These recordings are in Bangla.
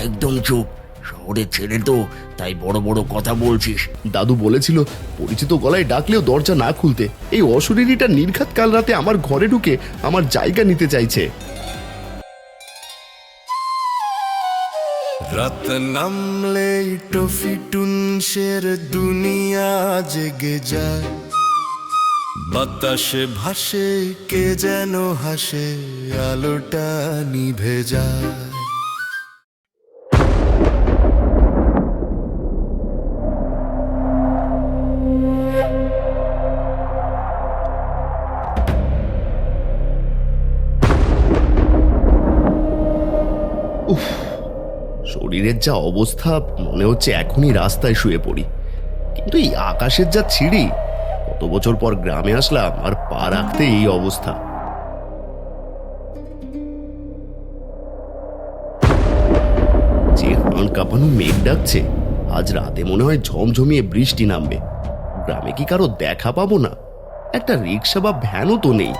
একদম চুপ। শহরের ছেলে তো, তাই বড় বড় কথা বলছিস। দাদু বলেছিল পরিচিত গলায় ডাকলেও দরজা না খুলতে। এই অশরীরীটা নির্ঘাত কাল রাতে আমার ঘরে ঢুকে আমার জায়গা নিতে চাইছে। রাত নামলে টফিটুনসের দুনিয়া জেগে যায়, বাতাসে ভাসে কে যেন হাসে, আলোটা নিভে যায়। উফ, শরীরের যা অবস্থা, মনে হচ্ছে এখনই রাস্তায় শুয়ে পড়ি। কিন্তু এই আকাশের যা ছিঁড়ি, কত বছর পর গ্রামে আসলাম আর পা রাখতে এই অবস্থা। যে হাড় কাঁপানো মেঘ ডাকছে, আজ রাতে মনে হয় ঝমঝমিয়ে বৃষ্টি নামবে। গ্রামে কি কারো দেখা পাবো না? একটা রিক্সা বা ভ্যানও তো নেই।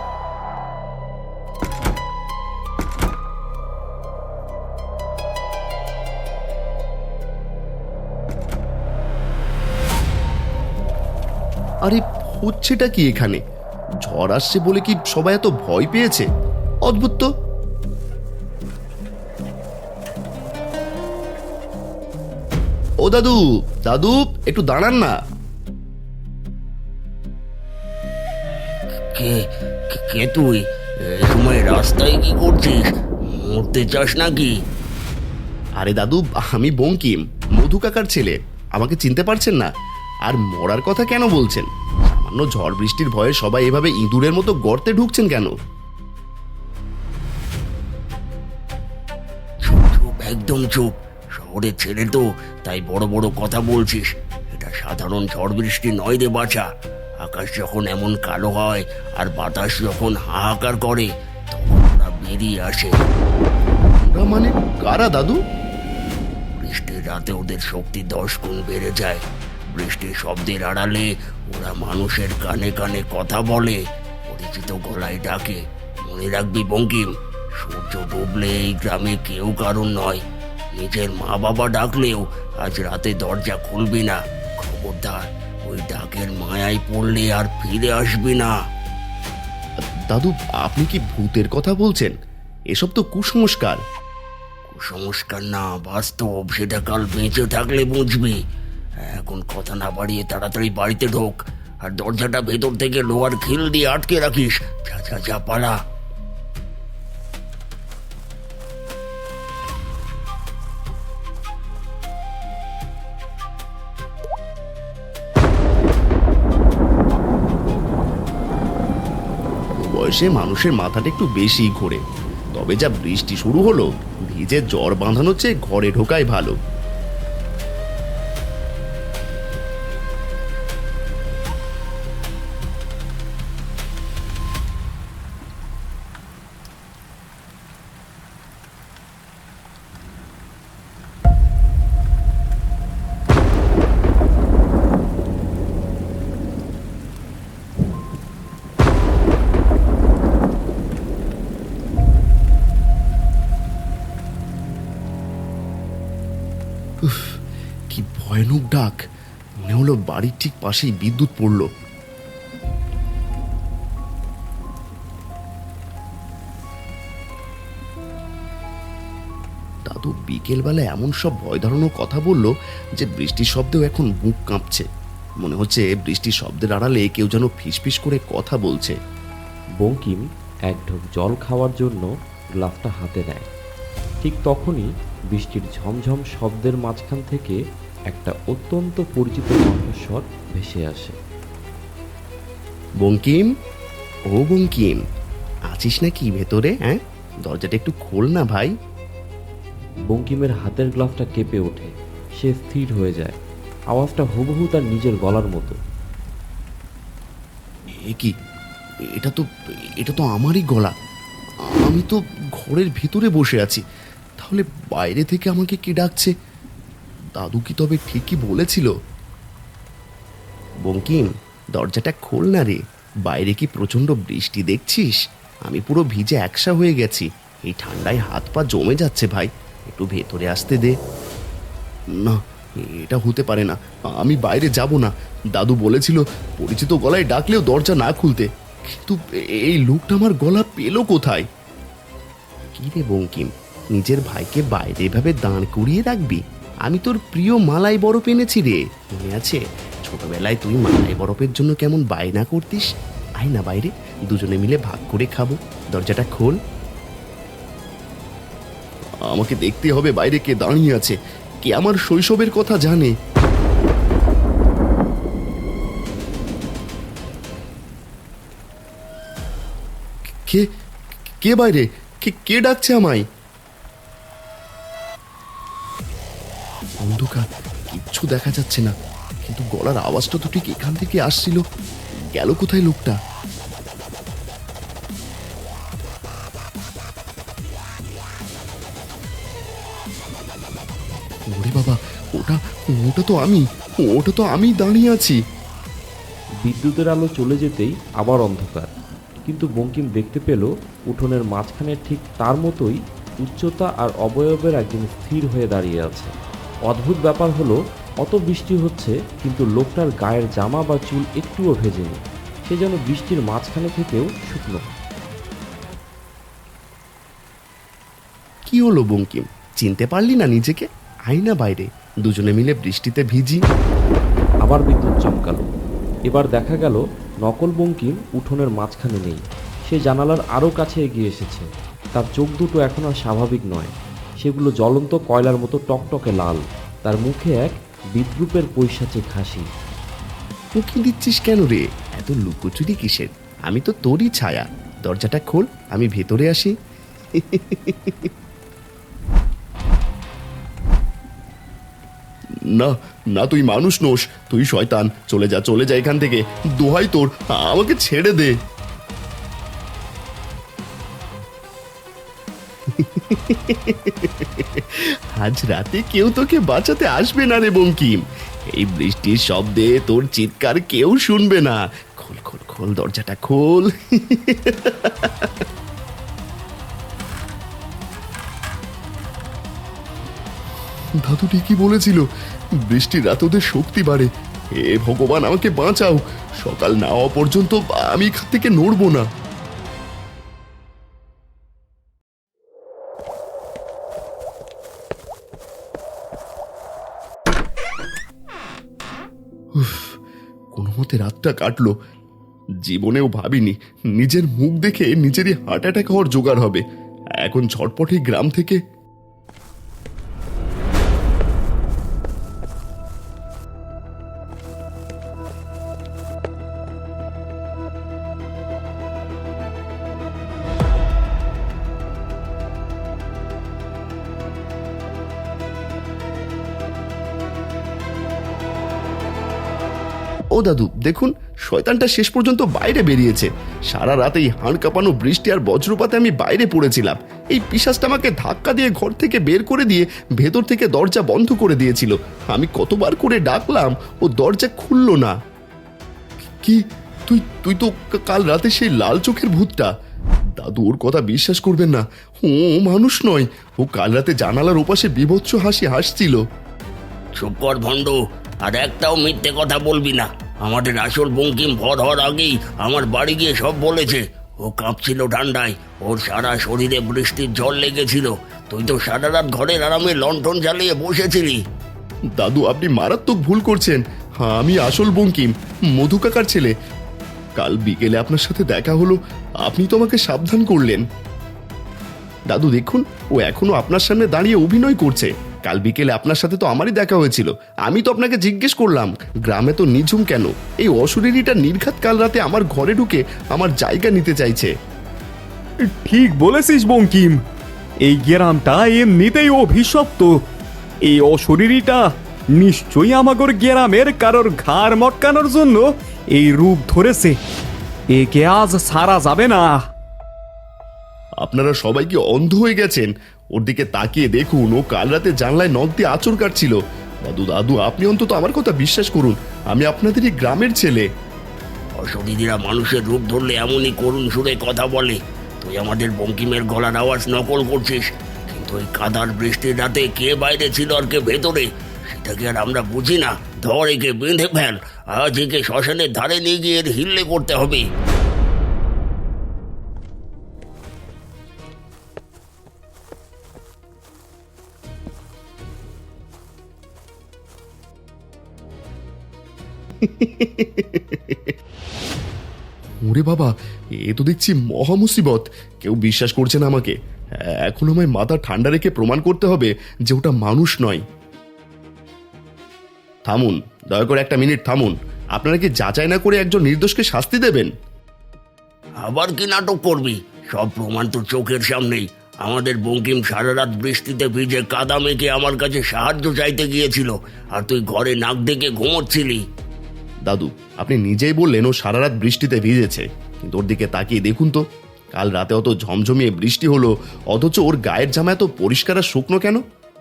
আরে হচ্ছেটা কি এখানে? ঝড় আসছে বলে কি সবাই এত ভয় পেয়েছে? অদ্ভুত তো। ও দাদু, দাদু একটু দাঁড়ান না। কে কে তুই? এই সময় রাস্তায় কি করছিস? মরতে চাস নাকি? আরে দাদু, আমি বঙ্কিম, মধু কাকার ছেলে। আমাকে চিনতে পারছেন না? আর মরার কথা কেন বলছেন? সামান্য ঝড় বৃষ্টির ভয়ে সবাই এভাবে ইঁদুরের মতো গর্তে ঢুকছেন কেন? চুপ চুপ, একদম চুপ। শহরের ছেলে তো, তাই বড় বড় কথা বলছিস। এটা সাধারণ ঝড় বৃষ্টি নয় রে বাছা। আকাশ যখন এমন কালো হয় আর বাতাস যখন হাহাকার করে, তখন ওরা বেরিয়ে আসে। ওরা মানে কারা দাদু? বৃষ্টির রাতে ওদের শক্তি 10 গুণ বেড়ে যায়। বৃষ্টির শব্দের আড়ালে ওরা মানুষের কানে কানে কথা বলে, পরিচিত গলায় ডাকে। মনে রাখবি বঙ্কিম, সূর্য ডুবলে এই গ্রামে কেউ কারণ নয়। নিজের মা বাবা ডাকলেও আজ রাতে দরজা খুলবি না। খবরদার, ওই ডাকের মায়ায় পড়লে আর ফিরে আসবি না। দাদু, আপনি কি ভূতের কথা বলছেন? এসব তো কুসংস্কার। কুসংস্কার না, বাস্তব। সেটা কাল বেঁচে থাকলে বুঝবি। এখন কথা না বাড়িয়ে তাড়াতাড়ি বাড়িতে ঢোক, আর দরজাটা ভেতর থেকে লোহার খিল দিয়ে আটকে রাখিস। যা যা যা, পালা। বয়সে মানুষের মাথাটা একটু বেশি ঘোরে। তবে যা বৃষ্টি শুরু হলো, ভিজে জ্বর বাঁধানোর চেয়ে ঘরে ঢোকাই ভালো। কি ভয়ানক ডাক! মনে হলো বাড়ির ঠিক পাশেই বিদ্যুৎ পড়ল। দাদু বিকেলবেলা এমন সব ভয় ধরানোর কথা বলল যে বৃষ্টির শব্দেও এখন বুক কাঁপছে। মনে হচ্ছে বৃষ্টির শব্দের আড়ালে কেউ যেন ফিসফিস করে কথা বলছে। বঙ্কিম এক ঢোক জল খাওয়ার জন্য গ্লাসটা হাতে নেয়। ঠিক তখনই বৃষ্টির ঝমঝম শব্দের মাঝখান থেকে একটা অত্যন্ত পরিচিত কণ্ঠস্বর ভেসে আসে। বঙ্কিম, ও বঙ্কিম, আছিস নাকি ভেতরে? হ্যাঁ, দরজাটা একটু খোল না ভাই। বঙ্কিমের হাতের গ্লাসটা কেঁপে ওঠে। সে স্থির হয়ে যায়। আওয়াজটা হুবহু তার নিজের গলার মতো। এ কি? এটা তো এটা তো আমারই গলা। আমি তো ঘরের ভিতরে বসে আছি, তাহলে বাইরে থেকে আমাকে কে ডাকছে? দাদু কি তবে ঠিকই বলেছিল? বঙ্কিম, দরজাটা খোল না রে। বাইরে কি প্রচন্ড বৃষ্টি দেখছিস? আমি পুরো ভিজে একসা হয়ে গেছি। এই ঠান্ডায় হাত পা জমে যাচ্ছে ভাই। একটু ভেতরে আসতে দে। না, এটা হতে পারে না, আমি বাইরে যাব না। দাদু বলেছিল পরিচিত গলায় ডাকলেও দরজা না খুলতে, কিন্তু এই লোকটা আমার গলা পেলো কোথায়? কি রে বঙ্কিম, নিজের ভাইকে বাইরে এভাবে দাঁড় করিয়ে রাখবি? আমি তোর প্রিয় মালাই বরফ এনেছি রে, মনে আছে? ছোটবেলায় তুই মালাই বরফের জন্য কেমন বায়না করতিস। আয় না বাইরে, দুজনে মিলে ভাগ করে খাবো। দরজাটা খোল। আমাকে দেখতে হবে বাইরে কে দাঁড়িয়ে আছে, কে আমার শৈশবের কথা জানে। কে কে বাইরে? কে ডাকছে আমায়? অন্ধকার, কিচ্ছু দেখা যাচ্ছে না, কিন্তু গলার আওয়াজটা তো ঠিক এখান থেকে আসছিল। গেল কোথায় লোকটা? ওরে বাবা, ওটা ওটা তো আমি, ওটা তো আমি দাঁড়িয়ে আছি। বিদ্যুতের আলো চলে যেতেই আবার অন্ধকার, কিন্তু বঙ্কিম দেখতে পেল উঠোনের মাঝখানে ঠিক তার মতোই উচ্চতা আর অবয়বের একজন স্থির হয়ে দাঁড়িয়ে আছে। অদ্ভুত ব্যাপার হলো, অত বৃষ্টি হচ্ছে কিন্তু লোকটার গায়ের জামা বা চুল একটুও ভেজেনি, সে যেন বৃষ্টির মাঝখানে থেকেও শুকনো। কি হলো বঙ্কিম, চিনতে পারলি না নিজেকে? আয় না বাইরে, দুজনে মিলে বৃষ্টিতে ভিজি। আবার বিদ্যুৎ চমকালো। এবার দেখা গেল নকল বঙ্কিম উঠোনের মাঝখানে নেই, সে জানালার আরও কাছে এগিয়ে এসেছে। তার চোখ দুটো এখন আর স্বাভাবিক নয়, সেগুলো জ্বলন্ত কয়লার মতো টকটকে লাল। তার মুখে এক বিদ্রূপের পৈশাচিক হাসি। উকি দিচ্ছিস কেন রে? এত লুকোচুরি কিসের? আমি তো তোরই ছায়া। দরজাটা খোল, আমি ভেতরে আসি। না না, তুই মানুষ নোস, তুই শয়তান। চলে যা, চলে যা এখান থেকে, দোহাই তোর, আমাকে ছেড়ে দে। আজ রাতে কেউ তোকে বাঁচাতে আসবে না রে বঙ্কিম। এই বৃষ্টির শব্দে তোর চিৎকার কেউ শুনবে না। খোল খোল খোল, দরজাটা খোল। দাদু ঠিকই বলেছিল, বৃষ্টির রাতে ওদের শক্তি বাড়ে। হে ভগবান, আমাকে বাঁচাও। সকাল না হওয়া পর্যন্ত আমি এখান থেকে নড়বো না। কোনো মতে রাতটা কাটলো। জীবনেও ভাবিনি নিজের মুখ দেখে নিজেরই হার্ট অ্যাটাক হওয়ার জোগাড় হবে। এখন ঝটপটে গ্রাম থেকে। ও দাদু, দেখুন, শয়তানটা শেষ পর্যন্ত বাইরে বেরিয়েছে। সারা রাত এই হাড় কাঁপানো বৃষ্টি আর বজ্রপাতে আমি বাইরে পড়েছিলাম। এই পিশাচটা আমাকে ধাক্কা দিয়ে ঘর থেকে বের করে দিয়ে ভেতর থেকে দরজা বন্ধ করে দিয়েছিল। আমি কতবার করে ডাকলাম, ও দরজা খুললো না। কি, তুই তুই তো কাল রাতে সেই লাল চোখের ভূতটা? দাদু, ওর কথা বিশ্বাস করবেন না, ও মানুষ নয়। ও কাল রাতে জানালার ওপাশে বীভৎস হাসি হাসছিল। চুপ কর ভণ্ড, আর একটাও মিথ্যে কথা বলবি না। আমাদের আসল বঙ্কিম ভর হওয়ার আগেই আমার বাড়ি গিয়ে সব বলেছে। ও কাঁপছিল ঠান্ডায়, ওর সারা শরীরে বৃষ্টির জল লেগেছিল। তুই তো সারা রাত ঘরের আরামে লণ্ঠন জ্বালিয়ে বসেছিলি। দাদু, আপনি মারাত্মক ভুল করছেন। হ্যাঁ, আমি আসল বঙ্কিম, মধু কাকার ছেলে। কাল বিকেলে আপনার সাথে দেখা হলো, আপনি তো আমাকে সাবধান করলেন। দাদু দেখুন, ও এখনো আপনার সামনে দাঁড়িয়ে অভিনয় করছে। কাল বিকেলে আপনার সাথে তো আমারই দেখা হয়েছিল। আমি তো আপনাকে জিজ্ঞেস করলাম গ্রামে তো নিঝুম কেন। এই অশরীরীটা নির্ঘাত কাল রাতে আমার ঘরে ঢুকে আমার জায়গা নিতে চাইছে। ঠিক বলেছিস বঙ্কিম, এই গ্রামটা এমনিতেই অভিশপ্ত। এই অশরীরীটা নিশ্চয়ই আমাগর গ্রামের কারোর ঘাড় মটকানোর জন্য এই রূপ ধরেছে। একে আজ সারা যাবে না। আপনারা সবাই কি অন্ধ হয়ে গেছেন? ওর দিকে তাকিয়ে দেখুন, ও কাল রাতে জানলায় নখ দিয়ে আঁচড় কাটছিল। দাদু দাদু, আপনি অন্তত আমার কথা বিশ্বাস করুন, আমি আপনাদেরই গ্রামের ছেলে। অশরীরীরা মানুষের রূপ ধরলে এমনই করুণ সুরে কথা বলে। তুই আমাদের বঙ্কিমের গলার আওয়াজ নকল করছিস, কিন্তু কিন্তু ওই কাদার বৃষ্টির রাতে কে বাইরে ছিল আর কে ভেতরে সেটা কি আর আমরা বুঝি না? ধর একে বেঁধে ফেল, আজ একে শ্মশানের ধারে নিয়ে গিয়ে এর হিল্লে করতে হবে। ওরে বাবা, এ তো দেখছি মহা মুসিবত। কেউ বিশ্বাস করছে না আমাকে। এখন আমায় মাথা ঠান্ডা রেখে প্রমাণ করতে হবে যে ওটা মানুষ নয়। থামুন, দয়া করে একটা মিনিট থামুন। আপনারা কি যাচাই না করে একজন নির্দোষকে শাস্তি দেবেন? আবার কি নাটক করবি? সব প্রমাণ তো চোখের সামনেই। আমাদের বঙ্কিম সারা রাত বৃষ্টিতে ভিজে কাদা মেখে আমার কাছে সাহায্য চাইতে গিয়েছিল, আর তুই ঘরে নাক ডেকে ঘুমোচ্ছিলি। দাদু, আপনি নিজেই বললেন ও সারা রাত বৃষ্টিতে ভিজেছে, কিন্তু ওর দিকে তাকিয়ে দেখুন তো, কাল রাতে অত ঝমঝমিয়ে বৃষ্টি হলো, অথচ ওর গায়ের জামা এত পরিষ্কার আর শুকনো কেন?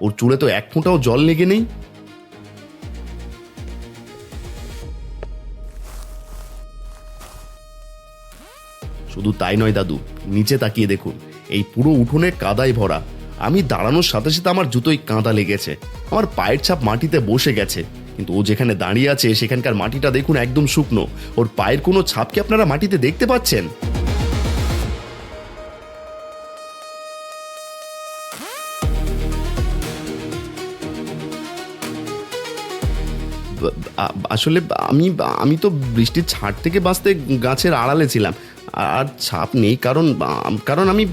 ওর চুলে তো এক ফোঁটাও জল লেগে নেই। শুধু তাই নয় দাদু, নিচে তাকিয়ে দেখুন, এই পুরো উঠোনে কাদায় ভরা। আমি দাঁড়ানোর সাথে সাথে আমার জুতোয় কাঁদা লেগেছে, আমার পায়ের ছাপ মাটিতে বসে গেছে। কিন্তু ও যেখানে দাঁড়িয়ে আছে সেখানকার মাটিটা দেখুন একদম শুকনো। ওর পায়ের কোনো ছাপ কি আপনারা মাটিতে দেখতে পাচ্ছেন? আসলে আমি আমি তো বৃষ্টির ছাট থেকে বাঁচতে গাছের আড়ালে ছিলাম, আর ছাপ নেই কারণ কারণ আমি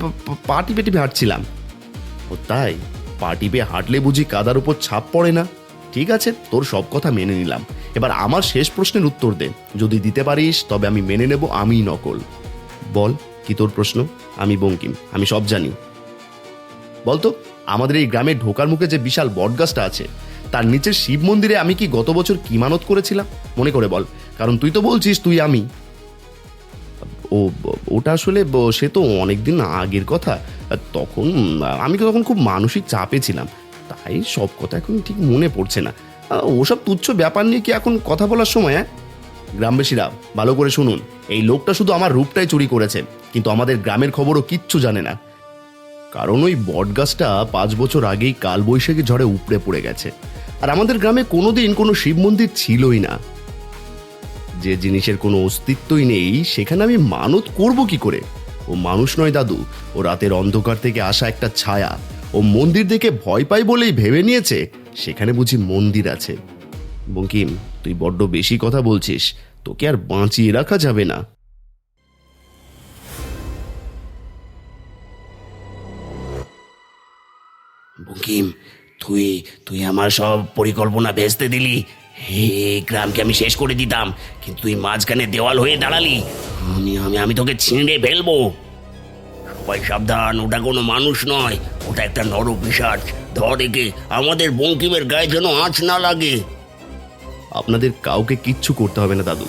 পা টিপে টিপে হাঁটছিলাম। ও তাই? পা টিপে হাঁটলে বুঝি কাদার উপর ছাপ পড়ে না? ঠিক আছে, তোর সব কথা মেনে নিলাম। এবার আমার শেষ প্রশ্নের উত্তর দে। যদি দিতে পারিস তবে আমি মেনে নেব আমিই নকল। বল, কি তোর প্রশ্ন? আমি বঙ্কিম, আমি সব জানি। বলতো, আমাদের এই গ্রামে ঢোকার মুখে যে বিশাল বটগাছটা আছে, তার নিচের শিব মন্দিরে আমি কি গত বছর কি মানত করেছিলাম? মনে করে বল, কারণ তুই তো বলছিস তুই আমি। ওটা আসলে সে তো অনেকদিন আগের কথা। তখন আমি তখন খুব মানসিক চাপে ছিলাম, তাই সব কথা এখন ঠিক মনে পড়ছে না। ওসব তুচ্ছ ব্যাপার নিয়ে কি এখন কথা বলার সময়? গ্রামবাসীরা ভালো করে শুনুন, এই লোকটা শুধু আমার রূপটাই চুরি করেছে, কিন্তু আমাদের গ্রামের খবরও কিচ্ছু জানে না। কারণ ওই বটগাছটা 5 বছর আগেই কালবৈশাখী ঝড়ে উপড়ে পড়ে গেছে, আর আমাদের গ্রামে কোনোদিন কোনো শিব মন্দির ছিলই না। যে জিনিসের কোনো অস্তিত্বই নেই সেখানে আমি মানত করব কি করে? ও মানুষ নয় দাদু, ও রাতের অন্ধকার থেকে আসা একটা ছায়া। ও মন্দির দেখে ভয় পাই বলেই ভেবে নিয়েছে সেখানে বুঝি মন্দির আছে। বঙ্কিম, তুই বড্ড বেশি কথা বলছিস, তোকে আর বাঁচিয়ে রাখা যাবে না। বঙ্কিম, তুই তুই আমার সব পরিকল্পনা ভেস্তে দিলি। এই গ্রামকে আমি শেষ করে দিতাম, কিন্তু তুই মাঝখানে দেওয়াল হয়ে দাঁড়ালি। আমি আমি আমি তোকে ছিঁড়ে ফেলবো। সবাই সাবধান, ওটা কোনো মানুষ নয়, ওটা একটা নরপিশাচ। ধর একে, আমাদের বঙ্কিমের গায়ে যেন আঁচ না লাগে। আপনাদের কাউকে কিচ্ছু করতে হবে না দাদু,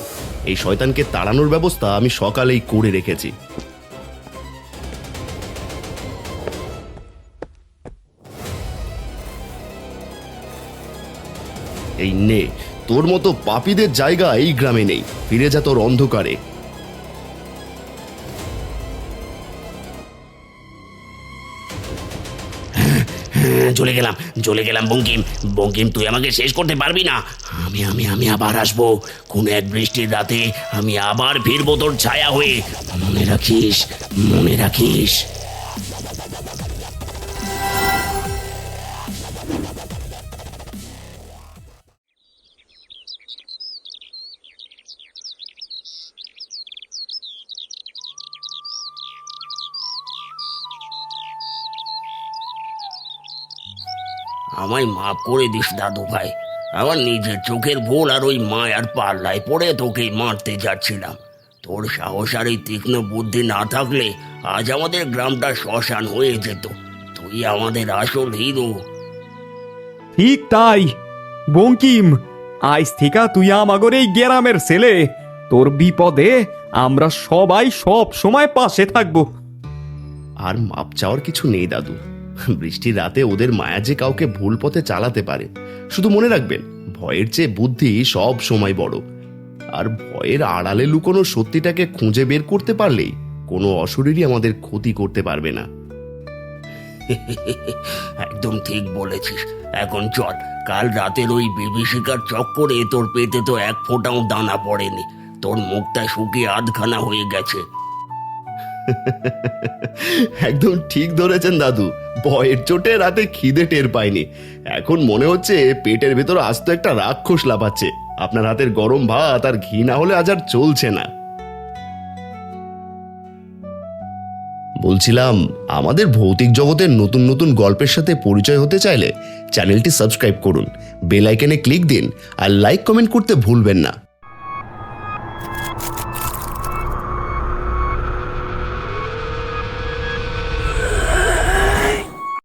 এই শয়তানকে তাড়ানোর ব্যবস্থা আমি সকালেই করে রেখেছি। এই নে, তোর মতো পাপীদের জায়গা এই গ্রামে নেই। ফিরে যা তোর অন্ধকারে। চলে গেলাম বঙ্কিম। বঙ্কিম, তুই আমাকে শেষ করতে পারবি না। আমি আমি আমি আবার আসবো কোনো এক বৃষ্টির রাতে। আমি আবার ফিরবো তোর ছায়া হয়ে। মনে রাখিস, মনে রাখিস। আমায় মাফ করে দিস দাদু ভাই। আমার নিজের চোখের ভুল আর ওই মায়ার পাল্লায় পড়ে তোকে মারতে যাচ্ছিলাম। তোর সাহস আর এই তীক্ষ্ণ বুদ্ধি না থাকলে আজ আমাদের গ্রামটা শ্মশান হয়ে যেত। তুই আমাদের আসল হিরো। ঠিক তাই বঙ্কিম, আজ থেকে তুই আমাগর এই গ্রামের ছেলে। তোর বিপদে আমরা সবাই সব সময় পাশে থাকবো। আর মাপ চাওয়ার কিছু নেই দাদু। বৃষ্টির রাতে ওদের মায়া যে কাউকে ভুল পথে চালাতে পারে। শুধু মনে রাখবেন, ভয়ের চেয়ে বুদ্ধি সব সময় বড়। আর ভয়ের আড়ালে লুকোনো সত্যিটাকে খুঁজে বের করতে পারলেই কোনো অশরীরই আমাদের ক্ষতি করতে পারবে না। একদম ঠিক বলেছিস। এখন চল, কাল রাতের ওই বিভীষিকার চক্করে তোর পেটে তো এক ফোঁটাও দানা পড়েনি, তোর মুখটা শুকিয়ে আধখানা হয়ে গেছে। একদম ঠিক ধরেছেন দাদু, ভয়ের চোটে রাতে খিদে টের পাইনি। এখন মনে হচ্ছে পেটের ভেতর আস্ত একটা রাক্ষস লাফাচ্ছে। আপনার হাতের গরম ভাত আর ঘি না হলে আজ আর চলছে না। বলছিলাম, আমাদের ভৌতিক জগতের নতুন নতুন গল্পের সাথে পরিচয় হতে চাইলে চ্যানেলটি সাবস্ক্রাইব করুন, বেল আইকনে ক্লিক দিন আর লাইক কমেন্ট করতে ভুলবেন না।